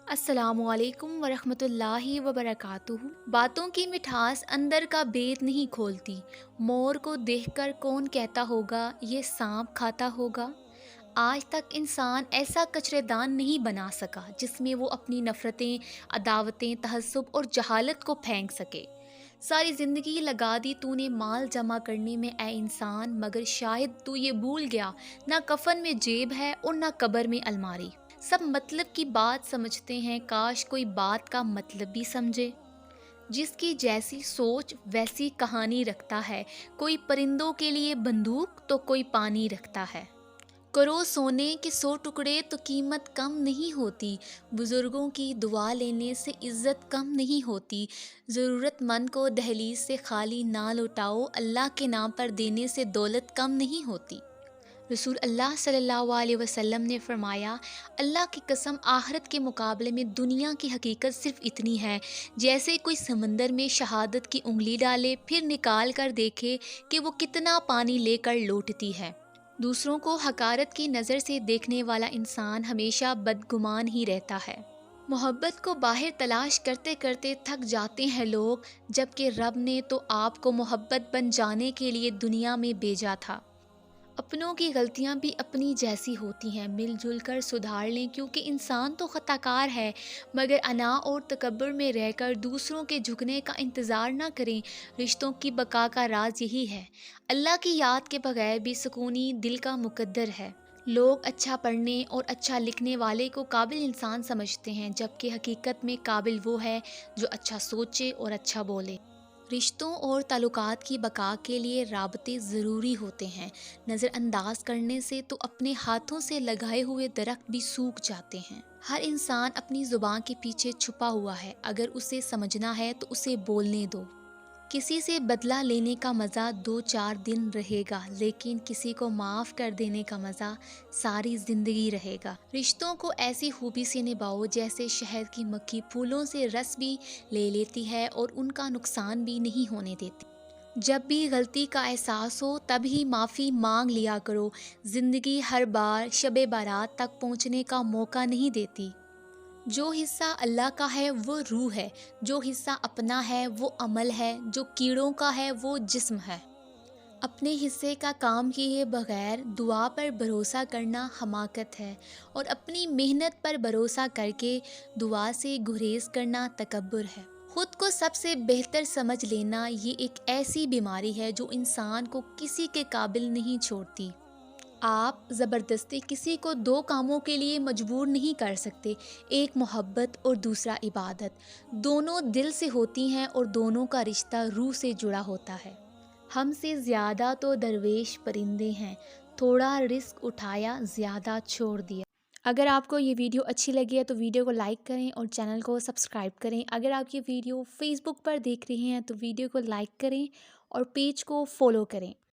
السلام علیکم ورحمۃ اللہ وبرکاتہ۔ باتوں کی مٹھاس اندر کا بید نہیں کھولتی۔ مور کو دیکھ کر کون کہتا ہوگا یہ سانپ کھاتا ہوگا۔ آج تک انسان ایسا کچرے دان نہیں بنا سکا جس میں وہ اپنی نفرتیں، عداوتیں، تعصب اور جہالت کو پھینک سکے۔ ساری زندگی لگا دی تو نے مال جمع کرنے میں اے انسان، مگر شاید تو یہ بھول گیا نہ کفن میں جیب ہے اور نہ قبر میں الماری۔ سب مطلب کی بات سمجھتے ہیں، کاش کوئی بات کا مطلب بھی سمجھے۔ جس کی جیسی سوچ ویسی کہانی رکھتا ہے، کوئی پرندوں کے لیے بندوق تو کوئی پانی رکھتا ہے۔ کرو سونے کے 100 ٹکڑے تو قیمت کم نہیں ہوتی، بزرگوں کی دعا لینے سے عزت کم نہیں ہوتی، ضرورت مند کو دہلیز سے خالی نہ لوٹاؤ، اللہ کے نام پر دینے سے دولت کم نہیں ہوتی۔ رسول اللہ صلی اللہ علیہ وسلم نے فرمایا، اللہ کی قسم آخرت کے مقابلے میں دنیا کی حقیقت صرف اتنی ہے جیسے کوئی سمندر میں شہادت کی انگلی ڈالے پھر نکال کر دیکھے کہ وہ کتنا پانی لے کر لوٹتی ہے۔ دوسروں کو حقارت کی نظر سے دیکھنے والا انسان ہمیشہ بدگمان ہی رہتا ہے۔ محبت کو باہر تلاش کرتے کرتے تھک جاتے ہیں لوگ، جبکہ رب نے تو آپ کو محبت بن جانے کے لیے دنیا میں بھیجا تھا۔ اپنوں کی غلطیاں بھی اپنی جیسی ہوتی ہیں، مل جل کر سدھار لیں، کیونکہ انسان تو خطا کار ہے، مگر انا اور تکبر میں رہ کر دوسروں کے جھکنے کا انتظار نہ کریں۔ رشتوں کی بقا کا راز یہی ہے، اللہ کی یاد کے بغیر بھی سکونی دل کا مقدر ہے۔ لوگ اچھا پڑھنے اور اچھا لکھنے والے کو قابل انسان سمجھتے ہیں، جبکہ حقیقت میں قابل وہ ہے جو اچھا سوچے اور اچھا بولے۔ رشتوں اور تعلقات کی بقا کے لیے رابطے ضروری ہوتے ہیں، نظر انداز کرنے سے تو اپنے ہاتھوں سے لگائے ہوئے درخت بھی سوکھ جاتے ہیں۔ ہر انسان اپنی زبان کے پیچھے چھپا ہوا ہے، اگر اسے سمجھنا ہے تو اسے بولنے دو۔ کسی سے بدلہ لینے کا مزہ 2-4 دن رہے گا، لیکن کسی کو معاف کر دینے کا مزہ ساری زندگی رہے گا۔ رشتوں کو ایسی خوبی سے نبھاؤ جیسے شہد کی مکھی پھولوں سے رس بھی لے لیتی ہے اور ان کا نقصان بھی نہیں ہونے دیتی۔ جب بھی غلطی کا احساس ہو تب ہی معافی مانگ لیا کرو، زندگی ہر بار شب بارات تک پہنچنے کا موقع نہیں دیتی۔ جو حصہ اللہ کا ہے وہ روح ہے، جو حصہ اپنا ہے وہ عمل ہے، جو کیڑوں کا ہے وہ جسم ہے۔ اپنے حصے کا کام کیے بغیر دعا پر بھروسہ کرنا حماقت ہے، اور اپنی محنت پر بھروسہ کر کے دعا سے گریز کرنا تکبر ہے۔ خود کو سب سے بہتر سمجھ لینا یہ ایک ایسی بیماری ہے جو انسان کو کسی کے قابل نہیں چھوڑتی۔ آپ زبردستی کسی کو 2 کاموں کے لیے مجبور نہیں کر سکتے، ایک محبت اور دوسرا عبادت۔ دونوں دل سے ہوتی ہیں اور دونوں کا رشتہ روح سے جڑا ہوتا ہے۔ ہم سے زیادہ تو درویش پرندے ہیں، تھوڑا رزق اٹھایا زیادہ چھوڑ دیا۔ اگر آپ کو یہ ویڈیو اچھی لگی ہے تو ویڈیو کو لائک کریں اور چینل کو سبسکرائب کریں۔ اگر آپ یہ ویڈیو فیس بک پر دیکھ رہے ہیں تو ویڈیو کو لائک کریں اور پیج کو فالو کریں۔